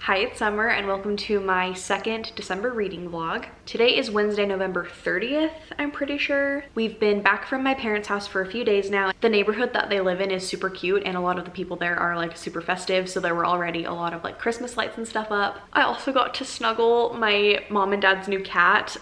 Hi, it's Summer and welcome to my second December reading vlog. Today is Wednesday, November 30th, I'm pretty sure. We've been back from my parents' house for a few days now. The neighborhood that they live in is super cute and a lot of the people there are like super festive, so there were already a lot of like Christmas lights and stuff up. I also got to snuggle my mom and dad's new cat.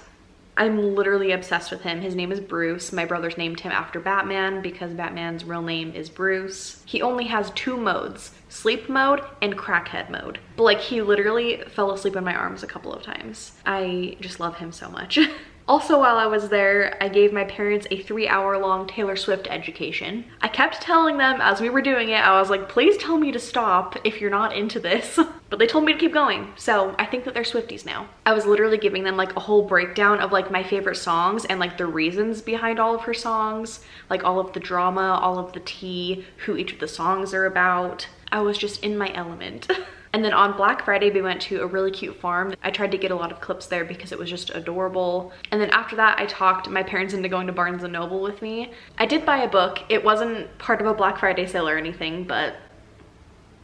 I'm literally obsessed with him. His name is Bruce. My brothers named him after Batman because Batman's real name is Bruce. He only has two modes, sleep mode and crackhead mode. But like he literally fell asleep in my arms a couple of times. I just love him so much. Also, while I was there, I gave my parents a 3-hour-long Taylor Swift education. I kept telling them as we were doing it, I was like, please tell me to stop if you're not into this. But they told me to keep going, so I think that they're Swifties now. I was literally giving them like a whole breakdown of like my favorite songs and like the reasons behind all of her songs, like all of the drama, all of the tea, who each of the songs are about. I was just in my element. And then on Black Friday, we went to a really cute farm. I tried to get a lot of clips there because it was just adorable. And then after that, I talked my parents into going to Barnes & Noble with me. I did buy a book. It wasn't part of a Black Friday sale or anything, but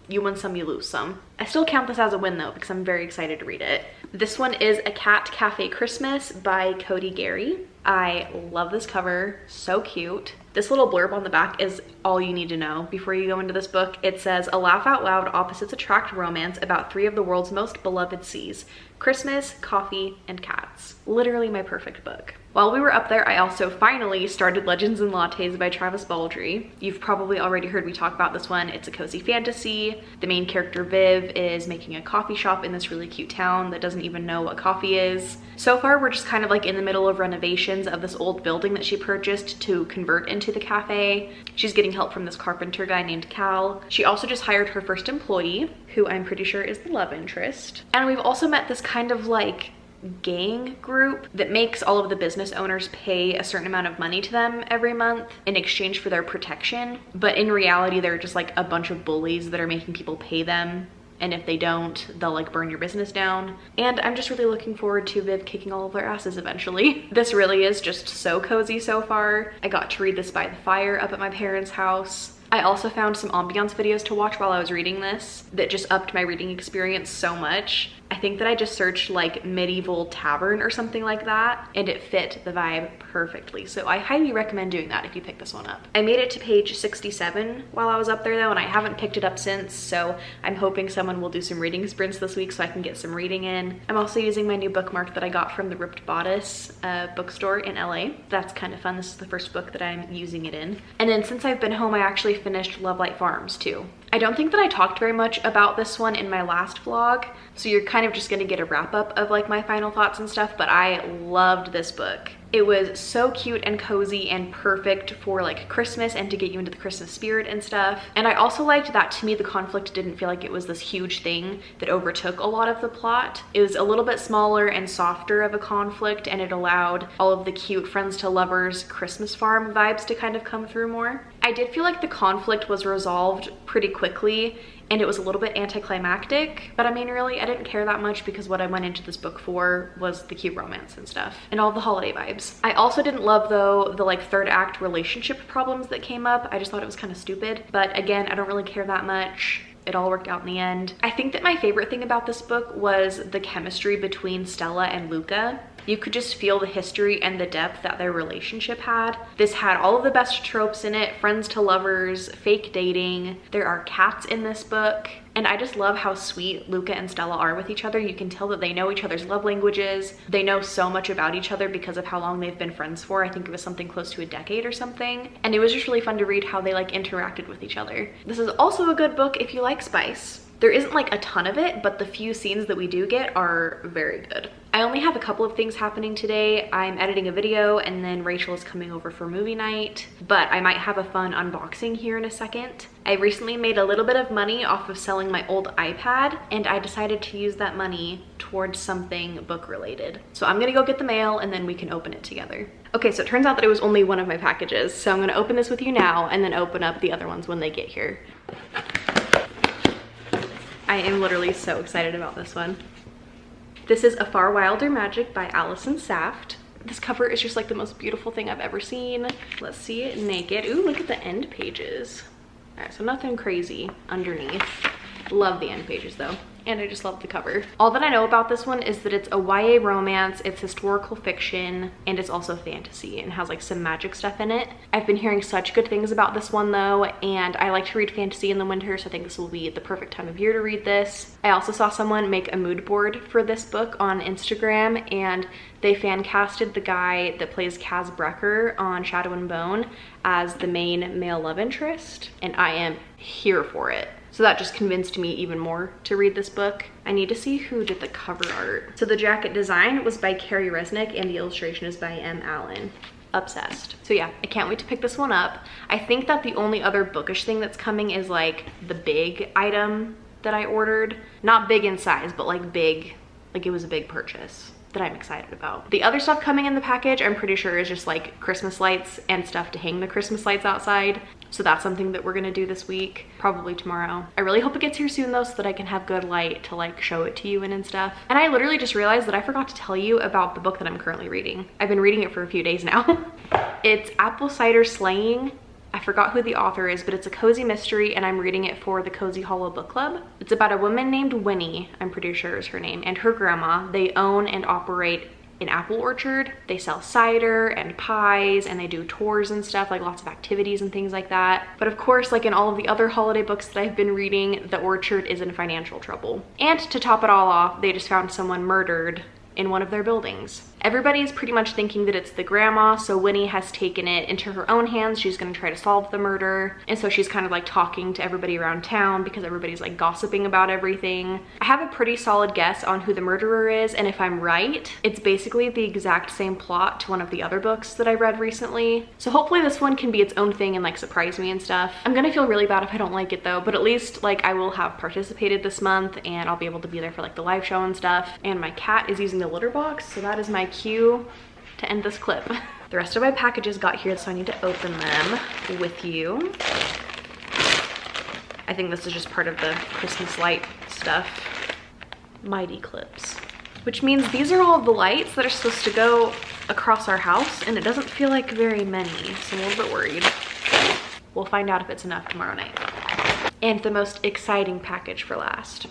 you win some, you lose some. I still count this as a win though, because I'm very excited to read it. This one is A Cat Cafe Christmas by Cody Gary. I love this cover, so cute. This little blurb on the back is all you need to know before you go into this book. It says, a laugh out loud opposites attract romance about 3 of the world's most beloved seas: Christmas, coffee, and cats. Literally my perfect book. While we were up there, I also finally started Legends and Lattes by Travis Baldree. You've probably already heard me talk about this one. It's a cozy fantasy. The main character, Viv, is making a coffee shop in this really cute town that doesn't even know what coffee is. So far, we're just kind of like in the middle of renovations of this old building that she purchased to convert into the cafe. She's getting help from this carpenter guy named Cal. She also just hired her first employee, who I'm pretty sure is the love interest. And we've also met this kind of like gang group that makes all of the business owners pay a certain amount of money to them every month in exchange for their protection. But in reality, they're just like a bunch of bullies that are making people pay them. And if they don't, they'll like burn your business down. And I'm just really looking forward to Viv kicking all of their asses eventually. This really is just so cozy so far. I got to read this by the fire up at my parents' house. I also found some ambiance videos to watch while I was reading this that just upped my reading experience so much. I think that I just searched like medieval tavern or something like that, and it fit the vibe perfectly. So I highly recommend doing that if you pick this one up. I made it to page 67 while I was up there though, and I haven't picked it up since, so I'm hoping someone will do some reading sprints this week so I can get some reading in. I'm also using my new bookmark that I got from the Ripped Bodice bookstore in LA. That's kind of fun. This is the first book that I'm using it in. And then since I've been home, I actually finished Love Light Farms too. I don't think that I talked very much about this one in my last vlog, so you're kind of just gonna get a wrap up of like my final thoughts and stuff, but I loved this book. It was so cute and cozy and perfect for like Christmas and to get you into the Christmas spirit and stuff. And I also liked that to me the conflict didn't feel like it was this huge thing that overtook a lot of the plot. It was a little bit smaller and softer of a conflict, and it allowed all of the cute friends to lovers Christmas farm vibes to kind of come through more. I did feel like the conflict was resolved pretty quickly, and it was a little bit anticlimactic, but I mean, really, I didn't care that much because what I went into this book for was the cute romance and stuff and all the holiday vibes. I also didn't love, though, the like third act relationship problems that came up. I just thought it was kind of stupid, but again, I don't really care that much. It all worked out in the end. I think that my favorite thing about this book was the chemistry between Stella and Luca. You could just feel the history and the depth that their relationship had. This had all of the best tropes in it: friends to lovers, fake dating. There are cats in this book. And I just love how sweet Luca and Stella are with each other. You can tell that they know each other's love languages. They know so much about each other because of how long they've been friends for. I think it was something close to a decade or something. And it was just really fun to read how they like interacted with each other. This is also a good book if you like spice. There isn't like a ton of it, but the few scenes that we do get are very good. I only have a couple of things happening today. I'm editing a video and then Rachel is coming over for movie night, but I might have a fun unboxing here in a second. I recently made a little bit of money off of selling my old iPad, and I decided to use that money towards something book related. So I'm gonna go get the mail and then we can open it together. Okay, so it turns out that it was only one of my packages. So I'm gonna open this with you now and then open up the other ones when they get here. I am literally so excited about this one. This is A Far Wilder Magic by Allison Saft. This cover is just like the most beautiful thing I've ever seen. Let's see it naked. Ooh, look at the end pages. All right, so nothing crazy underneath. Love the end pages though. And I just love the cover. All that I know about this one is that it's a YA romance, it's historical fiction, and it's also fantasy and has like some magic stuff in it. I've been hearing such good things about this one though, and I like to read fantasy in the winter, so I think this will be the perfect time of year to read this. I also saw someone make a mood board for this book on Instagram, and they fan casted the guy that plays Kaz Brecker on Shadow and Bone as the main male love interest, and I am here for it. So that just convinced me even more to read this book. I need to see who did the cover art. So the jacket design was by Carrie Resnick and the illustration is by M. Allen. Obsessed. So yeah, I can't wait to pick this one up. I think that the only other bookish thing that's coming is like the big item that I ordered. Not big in size, but like big, like it was a big purchase that I'm excited about. The other stuff coming in the package, I'm pretty sure is just like Christmas lights and stuff to hang the Christmas lights outside. So that's something that we're gonna do this week, probably tomorrow. I really hope it gets here soon though, so that I can have good light to like show it to you and stuff. And I literally just realized that I forgot to tell you about the book that I'm currently reading. I've been reading it for a few days now. It's Apple Cider Slaying. I forgot who the author is, but it's a cozy mystery and I'm reading it for the Cozy Hollow Book Club. It's about a woman named Winnie, I'm pretty sure is her name, and her grandma. They own and operate an apple orchard. They sell cider and pies and they do tours and stuff, like lots of activities and things like that. But of course, like in all of the other holiday books that I've been reading, the orchard is in financial trouble. And to top it all off, they just found someone murdered in one of their buildings. Everybody is pretty much thinking that it's the grandma, so Winnie has taken it into her own hands. She's gonna try to solve the murder. And so she's kind of like talking to everybody around town because everybody's like gossiping about everything. I have a pretty solid guess on who the murderer is, and if I'm right, it's basically the exact same plot to one of the other books that I read recently. So hopefully this one can be its own thing and like surprise me and stuff. I'm gonna feel really bad if I don't like it though, but at least like I will have participated this month and I'll be able to be there for like the live show and stuff. And my cat is using the litter box, so that is my cue to end this clip. The rest of my packages got here, so I need to open them with you. I think this is just part of the Christmas light stuff. Mighty clips. Which means these are all of the lights that are supposed to go across our house, and it doesn't feel like very many, so I'm a little bit worried. We'll find out if it's enough tomorrow night. And the most exciting package for last.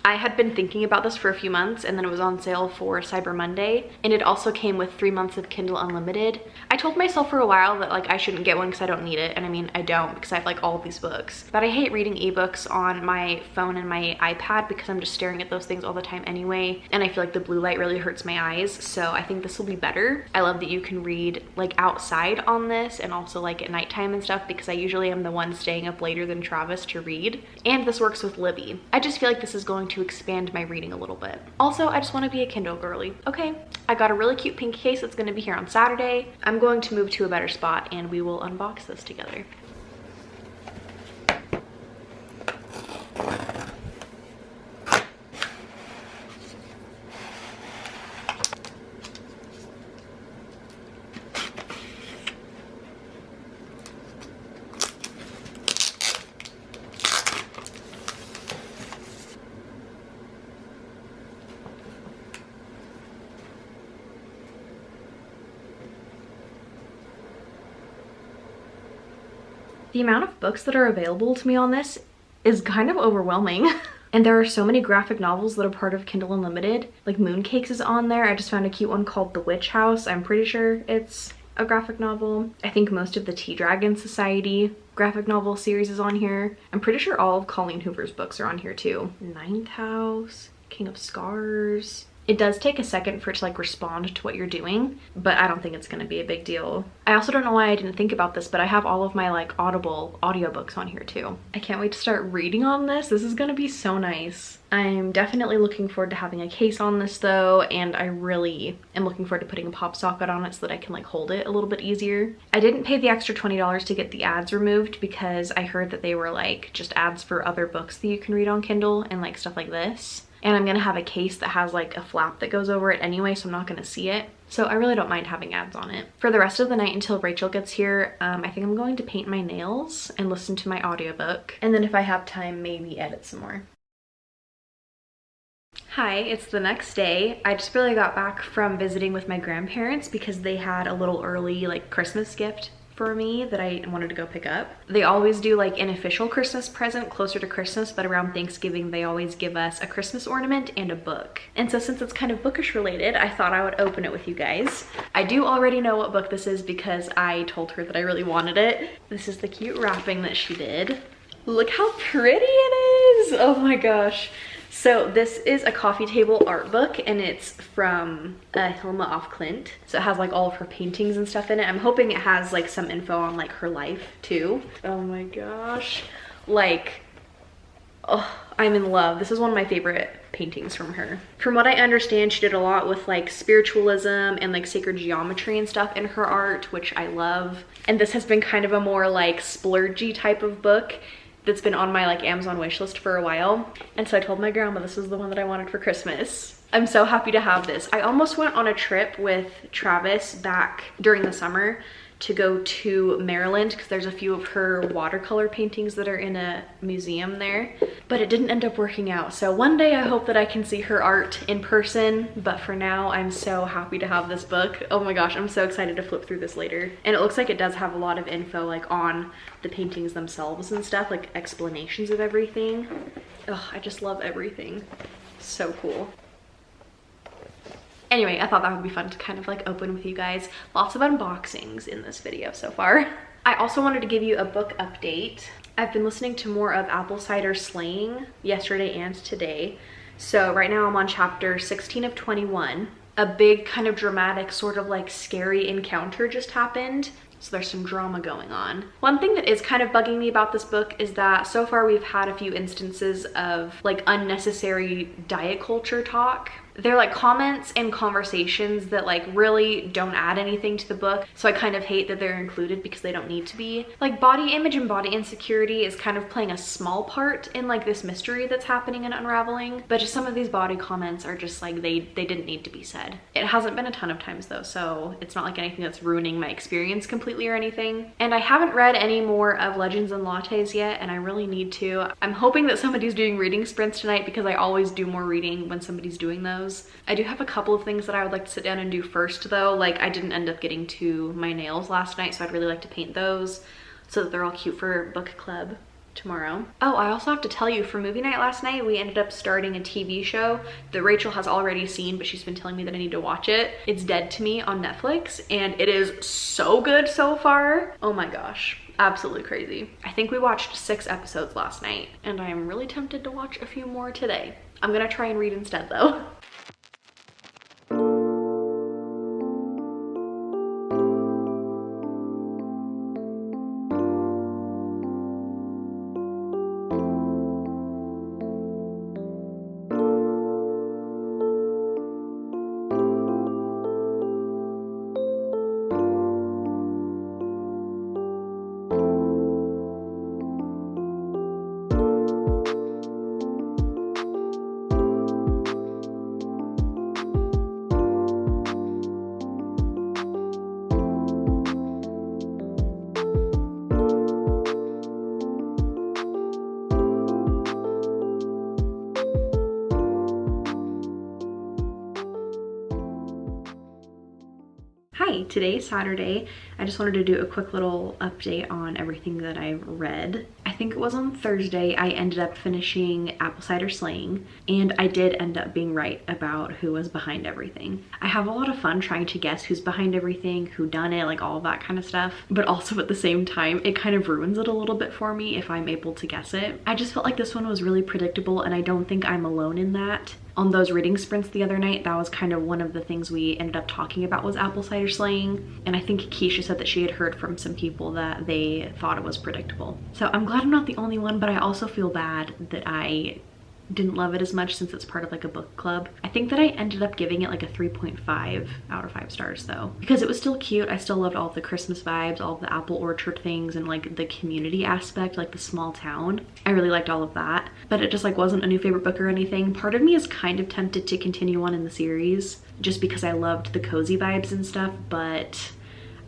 I had been thinking about this for a few months, and then it was on sale for Cyber Monday, and it also came with 3 months of Kindle Unlimited. I told myself for a while that like I shouldn't get one because I don't need it, and I mean I don't because I have like all of these books. But I hate reading ebooks on my phone and my iPad because I'm just staring at those things all the time anyway, and I feel like the blue light really hurts my eyes, so I think this will be better. I love that you can read like outside on this and also like at nighttime and stuff, because I usually am the one staying up later than Travis to read, and this works with Libby. I just feel like this is going to to expand my reading a little bit. Also, I just want to be a Kindle girly. Okay, I got a really cute pink case that's going to be here on Saturday. I'm going to move to a better spot and we will unbox this together. The amount of books that are available to me on this is kind of overwhelming. And there are so many graphic novels that are part of Kindle Unlimited. Like Mooncakes is on there. I just found a cute one called The Witch House. I'm pretty sure it's a graphic novel. I think most of the Tea Dragon Society graphic novel series is on here. I'm pretty sure all of Colleen Hoover's books are on here too. Ninth House, King of Scars. It does take a second for it to like respond to what you're doing, but I don't think it's gonna be a big deal. I also don't know why I didn't think about this, but I have all of my like Audible audiobooks on here too. I can't wait to start reading on this. This is gonna be so nice. I'm definitely looking forward to having a case on this though, and I really am looking forward to putting a pop socket on it so that I can like hold it a little bit easier. I didn't pay the extra $20 to get the ads removed because I heard that they were like just ads for other books that you can read on Kindle and like stuff like this. And I'm gonna have a case that has like a flap that goes over it anyway, so I'm not gonna see it. So I really don't mind having ads on it. For the rest of the night until Rachel gets here, I think I'm going to paint my nails and listen to my audiobook. And then if I have time, maybe edit some more. Hi, it's the next day. I just barely got back from visiting with my grandparents because they had a little early like Christmas gift for me that I wanted to go pick up. They always do like an official Christmas present closer to Christmas, but around Thanksgiving they always give us a Christmas ornament and a book. And so since it's kind of bookish related, I thought I would open it with you guys. I do already know what book this is because I told her that I really wanted it. This is the cute wrapping that she did. Look how pretty it is! Oh my gosh. So this is a coffee table art book and it's from Hilma af Klint. So it has like all of her paintings and stuff in it. I'm hoping it has like some info on like her life too. Oh my gosh. Like, oh, I'm in love. This is one of my favorite paintings from her. From what I understand, she did a lot with like spiritualism and like sacred geometry and stuff in her art, which I love. And this has been kind of a more like splurgy type of book that's been on my like Amazon wishlist for a while. And so I told my grandma this was the one that I wanted for Christmas. I'm so happy to have this. I almost went on a trip with Travis back during the summer to go to Maryland because there's a few of her watercolor paintings that are in a museum there, but it didn't end up working out. So one day I hope that I can see her art in person, but for now I'm so happy to have this book. Oh my gosh, I'm so excited to flip through this later. And it looks like it does have a lot of info like on the paintings themselves and stuff, like explanations of everything. Oh, I just love everything. So cool. Anyway, I thought that would be fun to kind of like open with you guys. Lots of unboxings in this video so far. I also wanted to give you a book update. I've been listening to more of Apple Cider Slaying yesterday and today. So right now I'm on chapter 16 of 21. A big kind of dramatic sort of like scary encounter just happened. So there's some drama going on. One thing that is kind of bugging me about this book is that so far we've had a few instances of like unnecessary diet culture talk. They're like comments and conversations that like really don't add anything to the book. So I kind of hate that they're included because they don't need to be. Like body image and body insecurity is kind of playing a small part in like this mystery that's happening and unraveling. But just some of these body comments are just like they didn't need to be said. It hasn't been a ton of times though, so it's not like anything that's ruining my experience completely or anything. And I haven't read any more of Legends and Lattes yet, and I really need to. I'm hoping that somebody's doing reading sprints tonight because I always do more reading when somebody's doing those. I do have a couple of things that I would like to sit down and do first though. Like I didn't end up getting to my nails last night, so I'd really like to paint those so that they're all cute for book club tomorrow. Oh, I also have to tell you, for movie night last night, we ended up starting a TV show that Rachel has already seen, but she's been telling me that I need to watch it. It's Dead to Me on Netflix, and it is so good so far. Oh my gosh. Absolutely crazy. I think we watched 6 episodes last night, and I am really tempted to watch a few more today. I'm gonna try and read instead though. Hi, today's Saturday. I just wanted to do a quick little update on everything that I've read. I think it was on Thursday I ended up finishing Apple Cider Slaying, and I did end up being right about who was behind everything. I have a lot of fun trying to guess who's behind everything, who done it, like all of that kind of stuff, but also at the same time it kind of ruins it a little bit for me if I'm able to guess it. I just felt like this one was really predictable, and I don't think I'm alone in that. On those reading sprints the other night, that was kind of one of the things we ended up talking about was Apple Cider Slaying, and I think Keisha said that she had heard from some people that they thought it was predictable. So I'm glad I'm not the only one, but I also feel bad that I didn't love it as much since it's part of like a book club. I think that I ended up giving it like a 3.5 out of 5 stars though, because it was still cute. I still loved all the Christmas vibes, all the apple orchard things, and like the community aspect, like the small town. I really liked all of that, but it just like wasn't a new favorite book or anything. Part of me is kind of tempted to continue on in the series just because I loved the cozy vibes and stuff, but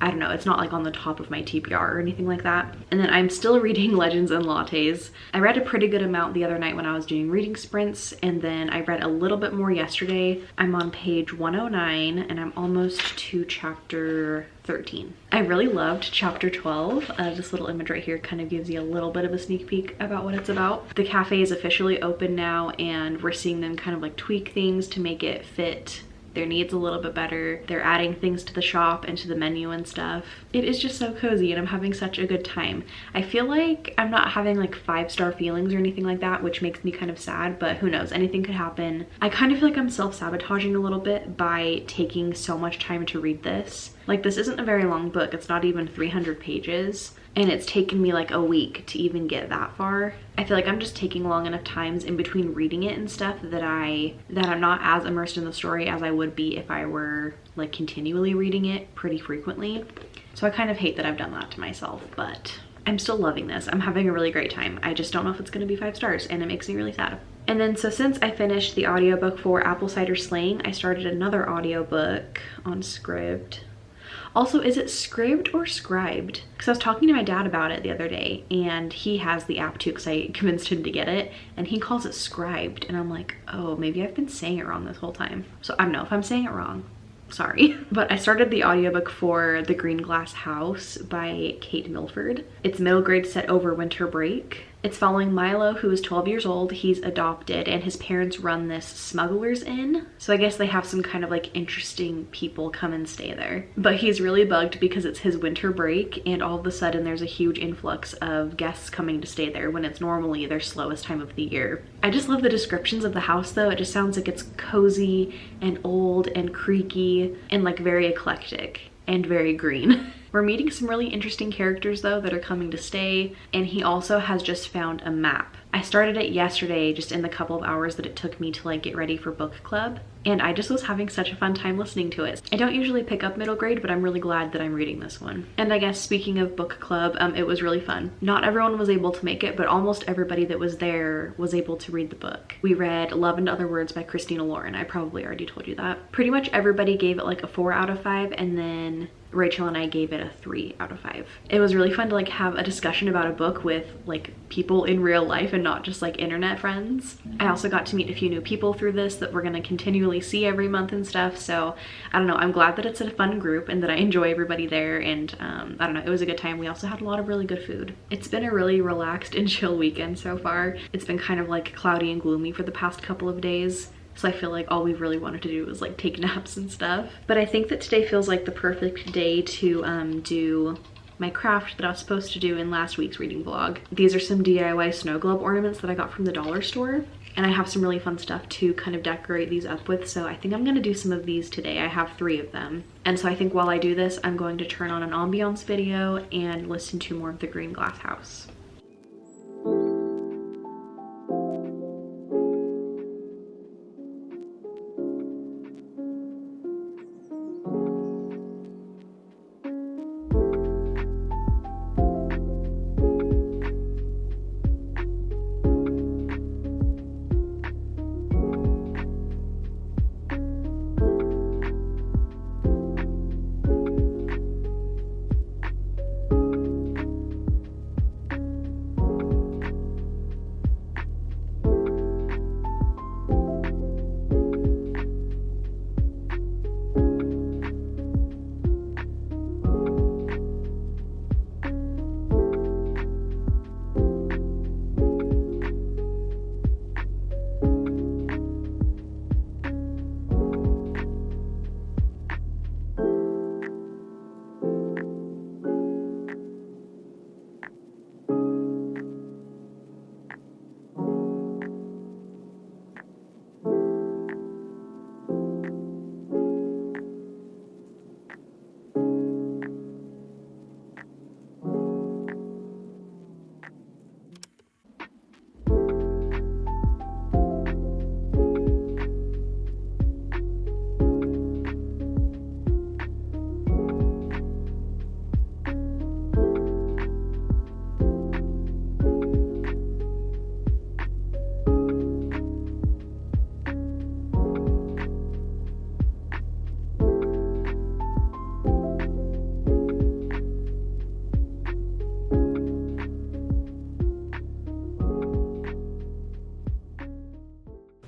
I don't know, it's not like on the top of my TBR or anything like that. And then I'm still reading Legends and Lattes. I read a pretty good amount the other night when I was doing reading sprints, and then I read a little bit more yesterday. I'm on page 109 and I'm almost to chapter 13. I really loved chapter 12. This little image right here kind of gives you a little bit of a sneak peek about what it's about. The cafe is officially open now, and we're seeing them kind of like tweak things to make it fit their needs a little bit better. They're adding things to the shop and to the menu and stuff. It is just so cozy and I'm having such a good time. I feel like I'm not having like 5-star feelings or anything like that, which makes me kind of sad, but who knows, anything could happen. I kind of feel like I'm self-sabotaging a little bit by taking so much time to read this. Like, this isn't a very long book. It's not even 300 pages. And it's taken me like a week to even get that far. I feel like I'm just taking long enough times in between reading it and stuff that I'm not as immersed in the story as I would be if I were like continually reading it pretty frequently. So I kind of hate that I've done that to myself, but I'm still loving this. I'm having a really great time. I just don't know if it's gonna be 5 stars, and it makes me really sad. And then so since I finished the audiobook for Apple Cider Slaying, I started another audiobook on Scribd. Also, is it Scribd or Scribed? Because I was talking to my dad about it the other day, and he has the app too because I convinced him to get it, and he calls it Scribed, and I'm like, oh, maybe I've been saying it wrong this whole time. So I don't know if I'm saying it wrong. Sorry. But I started the audiobook for The Green Glass House by Kate Milford. It's middle grade set over winter break. It's following Milo, who is 12 years old. He's adopted, and his parents run this Smuggler's Inn. So I guess they have some kind of like interesting people come and stay there. But he's really bugged because it's his winter break, and all of a sudden there's a huge influx of guests coming to stay there when it's normally their slowest time of the year. I just love the descriptions of the house though. It just sounds like it's cozy and old and creaky and like very eclectic and very green. We're meeting some really interesting characters though that are coming to stay, and he also has just found a map. I started it yesterday just in the couple of hours that it took me to like get ready for book club, and I just was having such a fun time listening to it. I don't usually pick up middle grade, but I'm really glad that I'm reading this one. And I guess speaking of book club, it was really fun. Not everyone was able to make it, but almost everybody that was there was able to read the book. We read Love and Other Words by Christina Lauren. I probably already told you that. Pretty much everybody gave it like a 4 out of 5, and then Rachel and I gave it a 3 out of 5. It was really fun to like have a discussion about a book with like people in real life and not just like internet friends. I also got to meet a few new people through this that we're gonna continually see every month and stuff. So I don't know, I'm glad that it's a fun group and that I enjoy everybody there, and I don't know, it was a good time. We also had a lot of really good food. It's been a really relaxed and chill weekend so far. It's been kind of like cloudy and gloomy for the past couple of days. So I feel like all we really wanted to do was like take naps and stuff. But I think that today feels like the perfect day to do my craft that I was supposed to do in last week's reading vlog. These are some DIY snow globe ornaments that I got from the dollar store. And I have some really fun stuff to kind of decorate these up with. So I think I'm gonna do some of these today. I have 3 of them. And so I think while I do this, I'm going to turn on an ambiance video and listen to more of The Green Glass House.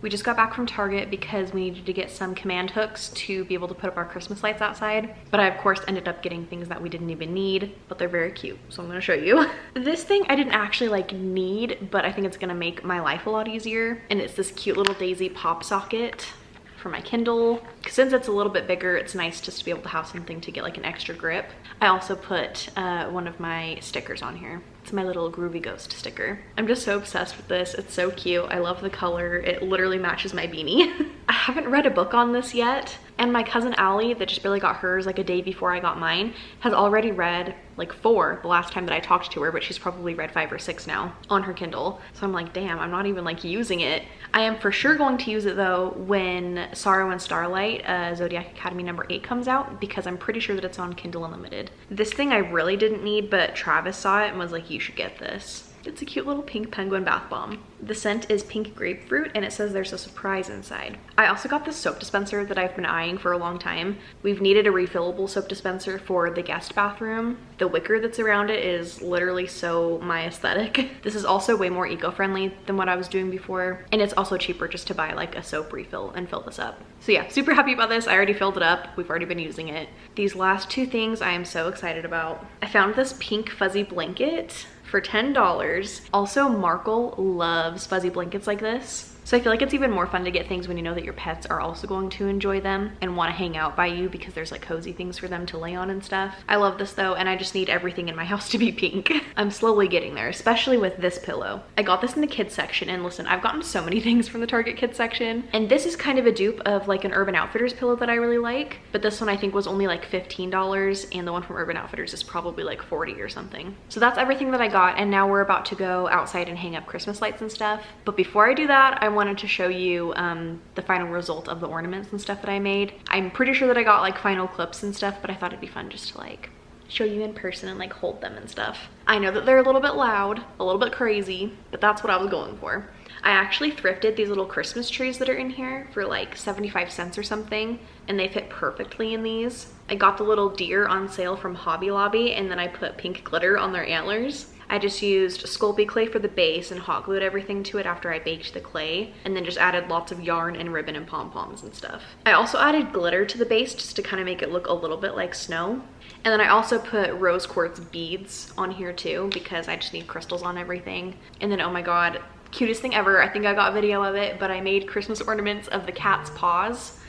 We just got back from Target because we needed to get some command hooks to be able to put up our Christmas lights outside. But I of course ended up getting things that we didn't even need, but they're very cute. So I'm gonna show you. This thing I didn't actually like need, but I think it's gonna make my life a lot easier. And it's this cute little daisy pop socket for my Kindle. Since it's a little bit bigger, it's nice just to be able to have something to get like an extra grip. I also put one of my stickers on here. It's my little Groovy Ghost sticker. I'm just so obsessed with this. It's so cute. I love the color. It literally matches my beanie. I haven't read a book on this yet. And my cousin Allie, that just barely got hers like a day before I got mine, has already read like 4 the last time that I talked to her, but she's probably read 5 or 6 now on her Kindle. So I'm like, damn, I'm not even like using it. I am for sure going to use it though when Sorrow and Starlight, Zodiac Academy number 8 comes out, because I'm pretty sure that it's on Kindle Unlimited. This thing I really didn't need, but Travis saw it and was like, you should get this. It's a cute little pink penguin bath bomb. The scent is pink grapefruit and it says there's a surprise inside. I also got this soap dispenser that I've been eyeing for a long time. We've needed a refillable soap dispenser for the guest bathroom. The wicker that's around it is literally so my aesthetic. This is also way more eco-friendly than what I was doing before. And it's also cheaper just to buy like a soap refill and fill this up. So yeah, super happy about this. I already filled it up. We've already been using it. These last 2 things I am so excited about. I found this pink fuzzy blanket for $10. Also, Markle loves fuzzy blankets like this. So I feel like it's even more fun to get things when you know that your pets are also going to enjoy them and want to hang out by you, because there's like cozy things for them to lay on and stuff. I love this though, and I just need everything in my house to be pink. I'm slowly getting there, especially with this pillow. I got this in the kids section, and listen, I've gotten so many things from the Target kids section, and this is kind of a dupe of like an Urban Outfitters pillow that I really like, but this one I think was only like $15, and the one from Urban Outfitters is probably like 40 or something. So that's everything that I got, and now we're about to go outside and hang up Christmas lights and stuff. But before I do that, I wanted to show you the final result of the ornaments and stuff that I made. I'm pretty sure that I got like final clips and stuff, but I thought it'd be fun just to like show you in person and like hold them and stuff. I know that they're a little bit loud, a little bit crazy, but that's what I was going for. I actually thrifted these little Christmas trees that are in here for like 75 cents or something, and they fit perfectly in these. I got the little deer on sale from Hobby Lobby, and then I put pink glitter on their antlers. I just used Sculpey clay for the base and hot glued everything to it after I baked the clay, and then just added lots of yarn and ribbon and pom-poms and stuff. I also added glitter to the base just to kind of make it look a little bit like snow. And then I also put rose quartz beads on here too, because I just need crystals on everything. And then, oh my god, cutest thing ever. I think I got video of it, but I made Christmas ornaments of the cat's paws.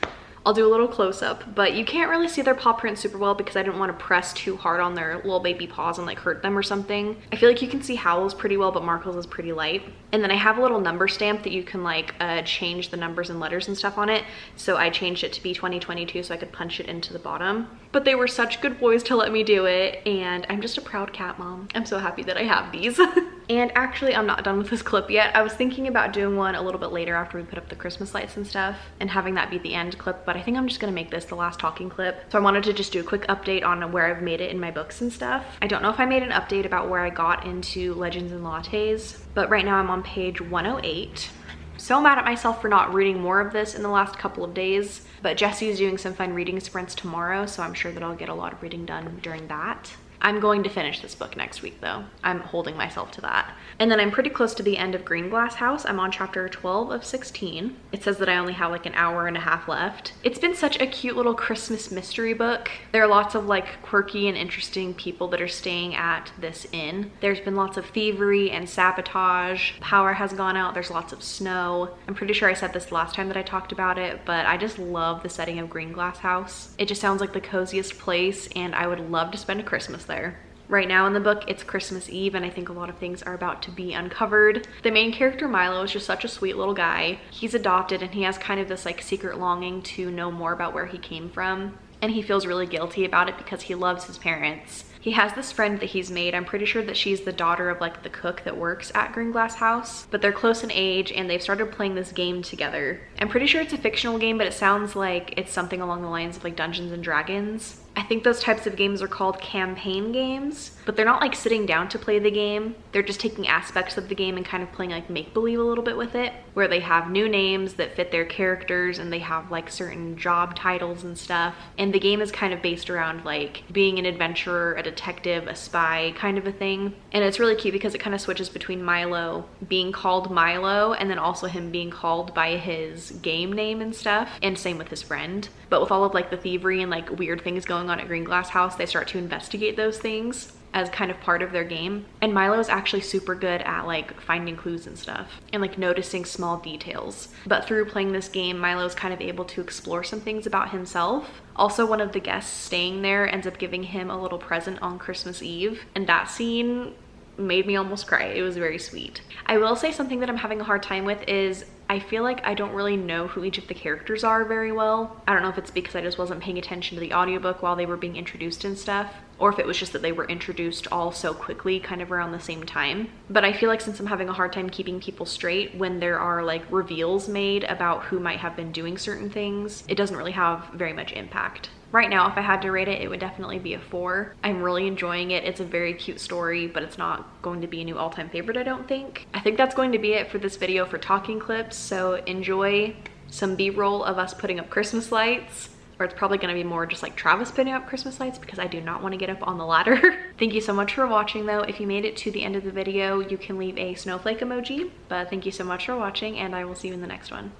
I'll do a little close-up, but you can't really see their paw print super well because I didn't want to press too hard on their little baby paws and like hurt them or something. I feel like you can see Howl's pretty well, but Markle's is pretty light. And then I have a little number stamp that you can like change the numbers and letters and stuff on it. So I changed it to be 2022 so I could punch it into the bottom. But they were such good boys to let me do it, and I'm just a proud cat mom. I'm so happy that I have these. And actually, I'm not done with this clip yet. I was thinking about doing one a little bit later after we put up the Christmas lights and stuff and having that be the end clip, but I think I'm just gonna make this the last talking clip. So I wanted to just do a quick update on where I've made it in my books and stuff. I don't know if I made an update about where I got into Legends and Lattes, but right now I'm on page 108. So mad at myself for not reading more of this in the last couple of days, but Jesse's doing some fun reading sprints tomorrow, so I'm sure that I'll get a lot of reading done during that. I'm going to finish this book next week though. I'm holding myself to that. And then I'm pretty close to the end of Green Glass House. I'm on chapter 12 of 16. It says that I only have like an hour and a half left. It's been such a cute little Christmas mystery book. There are lots of like quirky and interesting people that are staying at this inn. There's been lots of thievery and sabotage. Power has gone out. There's lots of snow. I'm pretty sure I said this last time that I talked about it, but I just love the setting of Green Glass House. It just sounds like the coziest place, and I would love to spend a Christmas there. Right now in the book, it's Christmas Eve, and I think a lot of things are about to be uncovered. The main character, Milo, is just such a sweet little guy. He's adopted, and he has kind of this like secret longing to know more about where he came from. And he feels really guilty about it because he loves his parents. He has this friend that he's made. I'm pretty sure that she's the daughter of like the cook that works at Green Glass House, but they're close in age and they've started playing this game together. I'm pretty sure it's a fictional game, but it sounds like it's something along the lines of like Dungeons and Dragons. I think those types of games are called campaign games, but they're not like sitting down to play the game. They're just taking aspects of the game and kind of playing like make-believe a little bit with it, where they have new names that fit their characters and they have like certain job titles and stuff. And the game is kind of based around like being an adventurer, a detective, a spy kind of a thing. And it's really cute because it kind of switches between Milo being called Milo and then also him being called by his game name and stuff, and same with his friend. But with all of like the thievery and like weird things going on at Green Glass House, they start to investigate those things as kind of part of their game. And Milo is actually super good at like finding clues and stuff and like noticing small details. But through playing this game, Milo is kind of able to explore some things about himself. Also, one of the guests staying there ends up giving him a little present on Christmas Eve, and that scene made me almost cry. It was very sweet. I will say something that I'm having a hard time with is I feel like I don't really know who each of the characters are very well. I don't know if it's because I just wasn't paying attention to the audiobook while they were being introduced and stuff, or if it was just that they were introduced all so quickly kind of around the same time. But I feel like since I'm having a hard time keeping people straight when there are like reveals made about who might have been doing certain things, it doesn't really have very much impact. Right now, if I had to rate it, it would definitely be a 4. I'm really enjoying it. It's a very cute story, but it's not going to be a new all-time favorite, I don't think. I think that's going to be it for this video for talking clips, so enjoy some B-roll of us putting up Christmas lights, or it's probably going to be more just like Travis putting up Christmas lights because I do not want to get up on the ladder. Thank you so much for watching though. If you made it to the end of the video, you can leave a snowflake emoji, but thank you so much for watching and I will see you in the next one.